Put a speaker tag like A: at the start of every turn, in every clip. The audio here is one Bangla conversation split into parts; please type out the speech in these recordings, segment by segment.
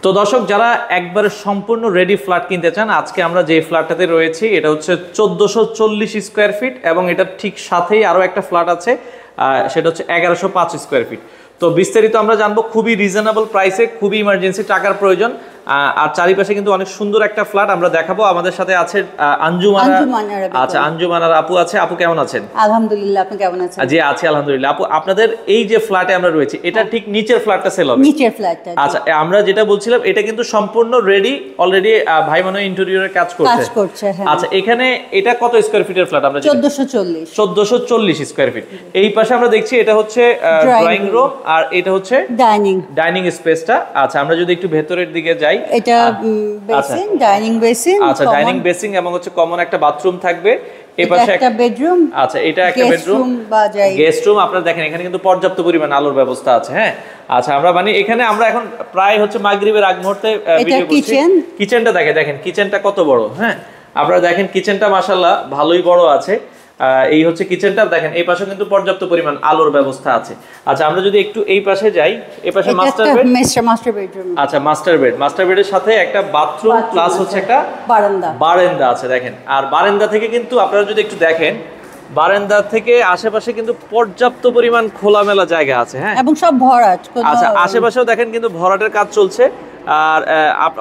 A: তো দর্শক যারা একবারে সম্পূর্ণ রেডি ফ্ল্যাট কিনতে চান, আজকে আমরা যে ফ্ল্যাটটাতে রয়েছি এটা হচ্ছে 1440 স্কোয়ার ফিট এবং এটার ঠিক সাথেই আরও একটা ফ্ল্যাট আছে, সেটা হচ্ছে 1105 স্কোয়ার ফিট। তো বিস্তারিত আমরা জানবো, খুবই রিজনেবল প্রাইসে, খুবই ইমার্জেন্সি টাকার প্রয়োজন, আর চারিপাশে কিন্তু অনেক সুন্দর একটা ফ্ল্যাট আমরা দেখাবো। আমাদের সাথে আছে আঞ্জুমানা। আচ্ছা, আঞ্জুমানার আপু আছে। আপু কেমন আছেন?
B: আলহামদুলিল্লাহ, আপনি কেমন আছেন?
A: জি আছি আলহামদুলিল্লাহ। আপু, আপনাদের এই যে ফ্ল্যাটে আমরা রয়েছি এটা ঠিক নিচের ফ্ল্যাটটা সেল হবে?
B: নিচের ফ্ল্যাটটা।
A: আচ্ছা, আমরা যেটা বলছিলাম এটা কিন্তু সম্পূর্ণ রেডি অলরেডি, ভাই মনে হয় ইন্টেরিয়রের কাজ করছে।
B: হ্যাঁ।
A: আচ্ছা, এখানে এটা কত স্কয়ার ফিটের ফ্ল্যাট? আমরা
B: 1440
A: স্কয়ার ফিট। এই পাশে আমরা দেখছি এটা হচ্ছে ড্রয়িং রুম আর এটা হচ্ছে ডাইনিং স্পেসটা। আচ্ছা, আমরা যদি একটু ভেতরের দিকে যাই,
B: এটা বেসিন, ডাইনিং বেসিন।
A: আচ্ছা, ডাইনিং বেসিন এবং হচ্ছে কমন একটা বাথরুম থাকবে। এই পাশে একটা
B: বেডরুম।
A: আচ্ছা, এটা একটা বেডরুম বা গেস্ট রুম। আপনারা দেখেন এখানে কিন্তু পর্যাপ্ত পরিমাণ আলোর ব্যবস্থা আছে। হ্যাঁ, আচ্ছা, আমরা মানে এখানে আমরা এখন প্রায় হচ্ছে মাগরিবের আগ মুহূর্তে ভিডিও করছি। কিচেনটা দেখেন কিচেনটা কত বড়। হ্যাঁ, আপনারা দেখেন কিচেনটা মাশাআল্লাহ ভালোই বড় আছে। এই হচ্ছে কিচেনটা দেখেন, এই পাশে কিন্তু পর্যাপ্ত পরিমাণ আলোর ব্যবস্থা আছে। আচ্ছা, আমরা যদি একটু এই পাশে যাই, এই পাশে মাস্টার বেডরুম। আচ্ছা, মাস্টার বেডের সাথে একটা বাথরুম প্লাস হচ্ছে একটা বারান্দা আছে দেখেন। আর বারান্দা থেকে কিন্তু আপনারা যদি একটু দেখেন, বারান্দা থেকে আশেপাশে কিন্তু পর্যাপ্ত পরিমাণ খোলামেলা জায়গা আছে। হ্যাঁ, এবং সব ভরাট। আচ্ছা, আশেপাশেও দেখেন কিন্তু ভরাটের কাজ চলছে। আর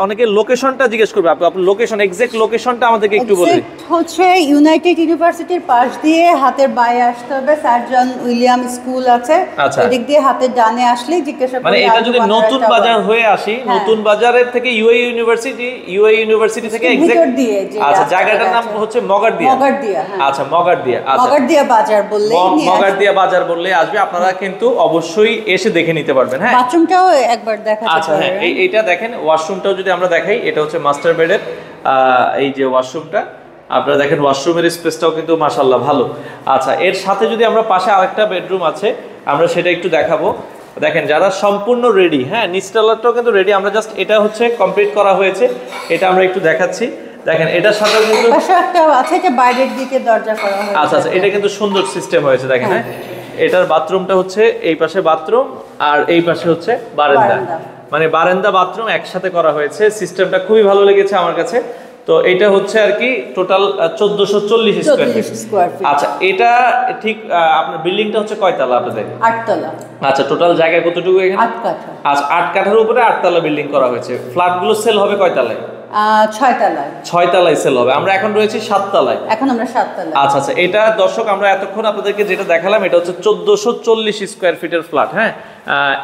A: অনেকে লোকেশনটা জিজ্ঞেস করবে, আপনার লোকেশন, এক্সাক্ট লোকেশনটা আমাদেরকে একটু বলুন।
B: হচ্ছে ইউনাইটেড ইউনিভার্সিটির পাশ দিয়ে হাতের বায়ে আসতে হবে, সার্জন উইলিয়াম স্কুল আছে, এদিক দিয়ে হাতের ডানে আসলেই জিজ্ঞাসা করলে,
A: মানে এটা যদি নতুন বাজার হয়ে আসি, নতুন বাজারের থেকে ইউএই ইউনিভার্সিটি থেকে এক্সাক্ট দিয়ে, আচ্ছা, জায়গাটার নাম হচ্ছে মগারদিয়া। আচ্ছা, মগারদিয়া বাজার বললে আসবে। আপনারা কিন্তু অবশ্যই এসে দেখে নিতে পারবেন। হ্যাঁ,
B: বাথরুমটাও একবার দেখাতে পারেন।
A: আচ্ছা, হ্যাঁ, এইটা দেখেন, ওয়াশরুমটাও যদি আমরা দেখাই, এটা হচ্ছে মাস্টার বেডের এই যে ওয়াশরুমটা, আপনারা দেখেন ওয়াশরুমের স্পেসটাও কিন্তু মাশাআল্লাহ ভালো। আচ্ছা, এর সাথে যদি আমরা পাশে আরেকটা বেডরুম আছে, আমরা সেটা একটু দেখাবো। দেখেন যারা সম্পূর্ণ রেডি, হ্যাঁ, নিচতলাটাও কিন্তু রেডি, আমরা জাস্ট এটা হচ্ছে কমপ্লিট করা হয়েছে, এটা আমরা একটু দেখাচ্ছি। দেখেন এটার সাথে কিন্তু
B: একটা আছে যে বাইরের দিকে দরজা করা হয়েছে।
A: আচ্ছা, এটা কিন্তু সুন্দর সিস্টেম হয়েছে দেখেন। হ্যাঁ, এটার বাথরুমটা হচ্ছে এই পাশে বাথরুম আর এই পাশে হচ্ছে বারান্দা, মানে বারান্দা বাথরুম একসাথে করা হয়েছে। সিস্টেমটা খুবই ভালো লেগেছে আমার কাছে। তো এটা হচ্ছে আর কি টোটাল 1440 স্কয়ার ফিট। আচ্ছা, এটা ঠিক আপনার বিল্ডিংটা হচ্ছে কয়তলা আপনাদের?
B: 8 তলা।
A: আচ্ছা, টোটাল জায়গা কতটুকু এখানে?
B: 8 কাঠা।
A: আচ্ছা, 8 কাঠার উপরে 8 তলা বিল্ডিং করা হয়েছে। ফ্ল্যাটগুলো সেল হবে কয় তলায়?
B: 6 তলায়।
A: 6 তলায় সেল হবে। আমরা এখন রয়েছি 7 তলায়।
B: এখন আমরা 7 তলায়।
A: আচ্ছা, এটা দর্শক আমরা এতক্ষণ আপনাদেরকে যেটা দেখালাম এটা হচ্ছে 1440 স্কয়ার ফিটের ফ্ল্যাট। হ্যাঁ,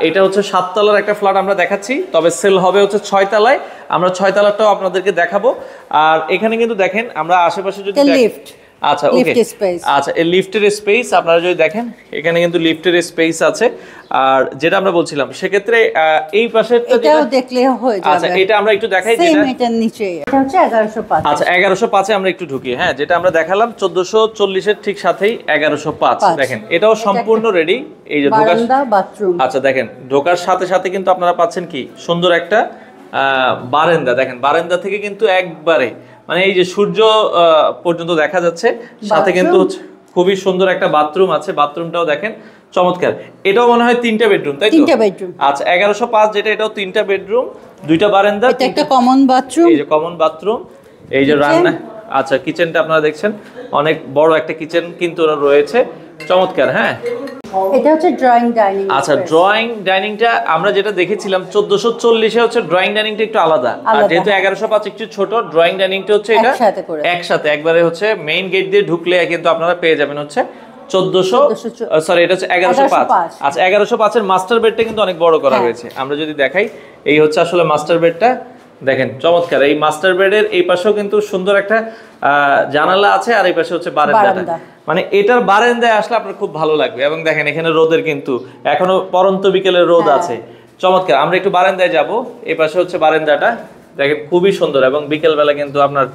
A: এটা হচ্ছে 7 তলার একটা ফ্ল্যাট আমরা দেখাচ্ছি, তবে সেল হবে হচ্ছে 6 তলায়। আমরা 6 তলাটাও আপনাদেরকে দেখাবো। আর এখানে কিন্তু দেখেন আমরা আশেপাশে যদি
B: লিফট,
A: আচ্ছা, ওকে, আচ্ছা, এই লিফটের স্পেস আপনারা যদি দেখেন, এখানে কিন্তু লিফটের স্পেস আছে। আর যেটা আমরা বলছিলাম সেক্ষেত্রে এই পাশেরটা
B: এটাও দেখলে হয়ে যাবে।
A: আচ্ছা, এটা আমরা একটু দেখাই,
B: যেটা এটার নিচে, এটা হচ্ছে 1105।
A: আচ্ছা, 1105 এ আমরা একটু ঢুকি। হ্যাঁ, যেটা আমরা দেখালাম 1440 এর ঠিক সাথেই 1105। দেখেন এটাও সম্পূর্ণ রেডি। এই যে
B: বারান্দা, বাথরুম।
A: আচ্ছা, দেখেন ঢোকার সাথে সাথে কিন্তু আপনারা পাচ্ছেন কি সুন্দর একটা বারান্দা। দেখেন বারান্দা থেকে কিন্তু একবারে মানে এই যে সূর্য পর্যন্ত দেখা যাচ্ছে। সাথে কিন্তু খুবই সুন্দর একটা বাথরুম আছে, বাথরুমটাও দেখেন চমৎকার। এটাও মনে হয় 3টা বেডরুম, তাই তো?
B: 3টা বেডরুম।
A: আচ্ছা, 1105 যেটা, এটাও 3টা বেডরুম, 2টা বারান্দা,
B: এটা একটা কমন বাথরুম।
A: এই যে কমন বাথরুম, এই যে রান্না। আচ্ছা, কিচেনটা আপনারা দেখছেন অনেক বড় একটা কিচেন কিন্তু রয়েছে, চমৎকার। হ্যাঁ,
B: এটা হচ্ছে ড্রয়িং ডাইনিং।
A: আচ্ছা, ড্রয়িং ডাইনিংটা আমরা যেটা দেখেছিলাম 1440 এ হচ্ছে ড্রয়িং ডাইনিংটা একটু আলাদা, আর যেহেতু 1105 একটু ছোট, ড্রয়িং ডাইনিংটা হচ্ছে এটা একসাথে একবারে হচ্ছে মেইন গেট দিয়ে ঢুকলে কিন্তু আপনারা পেয়ে যাবেন হচ্ছে 1400, সরি এটা হচ্ছে 1105। আচ্ছা, 1105 এর মাস্টার বেডটা কিন্তু অনেক বড় করা হয়েছে। আমরা যদি দেখাই, এই হচ্ছে আসলে মাস্টার বেডটা, দেখেন চমৎকার। এই মাস্টার বেডের এই পাশেও কিন্তু সুন্দর একটা জানালা আছে, আর এই পাশে হচ্ছে বারান্দাটা, মানে এটার বারান্দায় আসলে আপনার খুব ভালো লাগবে। এবং দেখেন এখানে রোদের কিন্তু এখনো পরন্ত বিকেলের রোদ আছে, চমৎকার। আমরা একটু বারান্দায় যাব। এই পাশে হচ্ছে বারান্দাটা, দেখেন খুবই সুন্দর। এবং বিকেল বেলা কিন্তু আপনার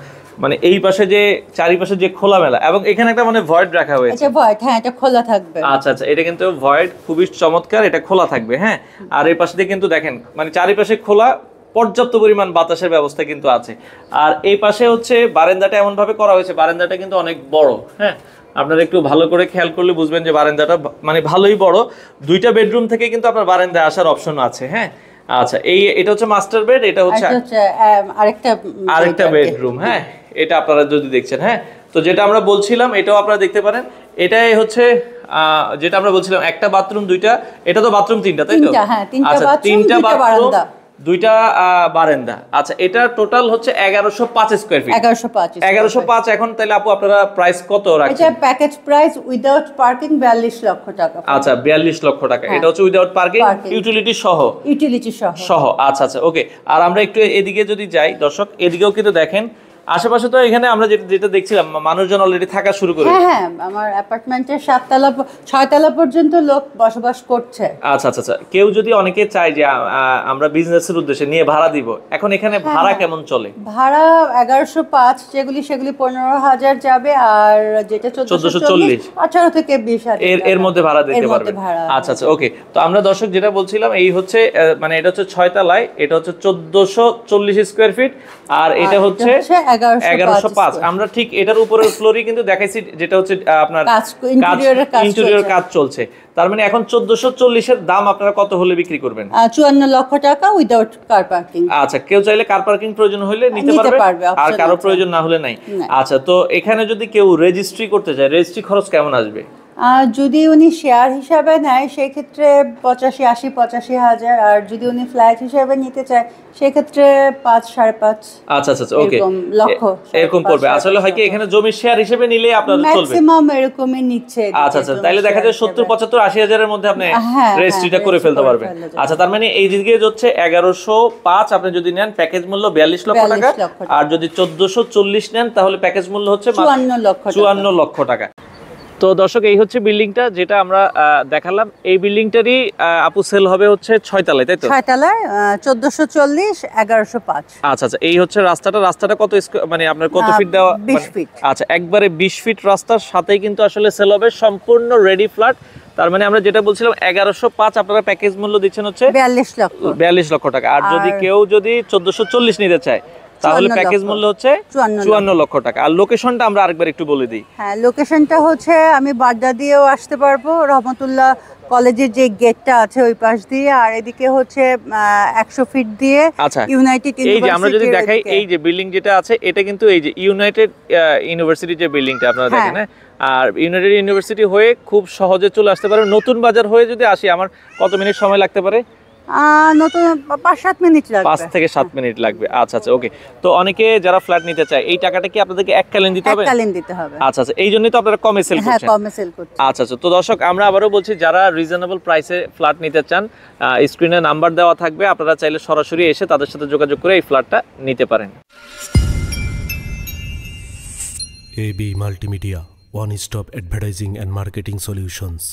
A: মানে এই পাশে যে চারিপাশে যে খোলামেলা, এবং এখানে একটা মানে ভয়েড রাখা হয়েছে।
B: এটা ভয়েড, হ্যাঁ, এটা খোলা থাকবে।
A: আচ্ছা, এটা কিন্তু ভয়েড, খুবই চমৎকার, এটা খোলা থাকবে। হ্যাঁ, আর এই পাশে দিয়ে কিন্তু দেখেন মানে চারিপাশে খোলা, পর্যাপ্ত পরিমাণ বাতাসের ব্যবস্থা কিন্তু আছে। আর এই পাশে হচ্ছে বারান্দাটা এমন ভাবে করা হয়েছে, বারান্দাটা কিন্তু অনেক বড়। হ্যাঁ, আপনারা একটু ভালো করে খেয়াল করলে বুঝবেন যে বারান্দাটা মানে ভালোই বড়। 2টা বেডরুম থেকে কিন্তু আপনার বারান্দায় আসার অপশন আছে। হ্যাঁ, আচ্ছা, এটা হচ্ছে মাস্টার বেড, এটা হচ্ছে আরেকটা বেডরুম। হ্যাঁ, এটা আপনারা যদি দেখছেন, হ্যাঁ, তো যেটা আমরা বলছিলাম এটাও আপনারা দেখতে পারেন। এটাই হচ্ছে যেটা আমরা বলছিলাম, একটা বাথরুম দুইটা, এটা তো বাথরুম তিনটা, তাই তো? আচ্ছা, তিনটা বাথরুম দুইটা বারান্দা। আচ্ছা, এটা টোটাল হচ্ছে 1105 স্কয়ার ফিট। 1105। এখন তাহলে আপু আপনারা প্রাইস কত রাখছেন?
B: এটা প্যাকেজ প্রাইস উইদাউট পার্কিং 42 লক্ষ টাকা।
A: আচ্ছা, 42 লক্ষ টাকা। এটা হচ্ছে উইদাউট পার্কিং, ইউটিলিটি সহ। আচ্ছা, ওকে। আর আমরা একটু এদিকে যদি যাই দর্শক, এদিকেও কিন্তু দেখেন আশেপাশে তো এখানে আমরা যেটা দেখছিলাম মানুষজন অলরেডি থাকা শুরু করে।
B: হ্যাঁ, আমার অ্যাপার্টমেন্টের 6 তলা পর্যন্ত লোক বসবাস করছে।
A: আচ্ছা, কেউ যদি অনেকে চায় যে আমরা বিজনেসের উদ্দেশ্যে নিয়ে ভাড়া দিব, এখন এখানে ভাড়া কেমন চলে?
B: ভাড়া 1105 সেগুলি 15,000 যাবে, আর যেটা 1440 18 থেকে 20,000
A: এর মধ্যে ভাড়া দিতে পারবে। আচ্ছা, ওকে। তো আমরা দর্শক যেটা বলছিলাম, এই হচ্ছে মানে এটা হচ্ছে 6 তলায়, এটা হচ্ছে 1440 স্কয়ার ফিট, আর এটা হচ্ছে 1105। আমরা ঠিক এটার উপরের ফ্লোরই কিন্তু দেখাইছি, যেটা হচ্ছে আপনার ইন্টেরিয়রের কাজ চলছে। তার মানে এখন 1440 এর দাম আপনারা কত হলে বিক্রি করবেন?
B: 54 লক্ষ টাকা উইদাউট কার পার্কিং।
A: আচ্ছা, কেউ চাইলে কার পার্কিং প্রয়োজন হলে নিতে পারবে, আর কারো প্রয়োজন না হলে নাই। আচ্ছা, তো এখানে যদি কেউ রেজিস্ট্রি করতে চায়, রেজিস্ট্রি খরচ কেমন আসবে?
B: যদি উনি শেয়ার হিসাবে নেয় সেই ক্ষেত্রে 85 হাজার, আর যদি উনি ফ্ল্যাট হিসাবে নিতে চায় সেই ক্ষেত্রে 5-5.5।
A: আচ্ছা, ওকে, লক্ষ এরকম পড়বে। আসলে হয় কি, এখানে জমি শেয়ার হিসেবে নিলে আপনাদের চলবে,
B: ম্যাক্সিমাম এরকমই নিচ্ছে।
A: আচ্ছা, তাহলে দেখা যায় 70-75-80 হাজারের মধ্যে আপনি রেজিস্ট্রিটা করে ফেলতে পারবেন। আচ্ছা, তার মানে এই দিকে হচ্ছে 1105 আপনি যদি নেন প্যাকেজ মূল্য 42 লক্ষ টাকা, আর যদি 1440 নেন তাহলে প্যাকেজ মূল্য হচ্ছে 54 লক্ষ টাকা। তো দর্শক, এই হচ্ছে বিল্ডিংটা যেটা আমরা দেখালাম। এই বিল্ডিংটারই আপু সেল হবে হচ্ছে 6 তলায়, তাই তো?
B: 6 তলায় 1440 1105।
A: আচ্ছা, এই হচ্ছে রাস্তাটা কত মানে আপনার কত ফিট দেওয়া?
B: 20 ফিট।
A: আচ্ছা, একবারে 20 ফিট রাস্তার সাথেই কিন্তু আসলে সেল হবে, সম্পূর্ণ রেডি ফ্ল্যাট। তার মানে আমরা যেটা বলছিলাম 1105 আপনারা প্যাকেজ মূল্য দিচ্ছেন হচ্ছে 42 লক্ষ টাকা। আর যদি কেউ 1440 নিতে চায় তাহলে প্যাকেজ মূল্য হচ্ছে 54 লক্ষ টাকা। আর লোকেশনটা আমরা আরেকবার একটু বলে দিই।
B: হ্যাঁ, লোকেশনটা হচ্ছে আমি বাড্ডা দিয়েও আসতে পারবো, রহমতুল্লাহ কলেজের যে গেটটা আছে ওই পাশ দিয়ে, আর এদিকে হচ্ছে 100 ফিট দিয়ে ইউনাইটেড ইউনিভার্সিটি।
A: এই যে আমরা যদি দেখাই, এই যে বিল্ডিং যেটা আছে এটা কিন্তু এই যে ইউনাইটেড ইউনিভার্সিটি যে বিল্ডিংটা আপনারা দেখেন, আর ইউনাইটেড ইউনিভার্সিটি হয়ে খুব সহজে চলে আসতে পারে। নতুন বাজার হয়ে যদি আসি, আমার কত মিনিট সময় লাগতে পারে?
B: নতুন 5-7 মিনিট লাগবে,
A: 5 থেকে 7 মিনিট লাগবে। আচ্ছা, ওকে। তো অনেকে যারা ফ্ল্যাট নিতে চায়, এই টাকাটা কি আপনাদেরকে এককালীন দিতে হবে?
B: এককালীন দিতে হবে।
A: আচ্ছা, এই জন্যই তো আপনারা কমে সেল করছেন।
B: হ্যাঁ, কমে সেল করছেন।
A: আচ্ছা, তো দর্শক, আমরা আবারও বলছি, যারা রিজনেবল প্রাইসে ফ্ল্যাট নিতে চান, স্ক্রিনে নাম্বার দেওয়া থাকবে, আপনারা চাইলে সরাসরি এসে তাদের সাথে যোগাযোগ করে এই ফ্ল্যাটটা নিতে পারেন।
C: AB Multimedia, one stop advertising and marketing solutions.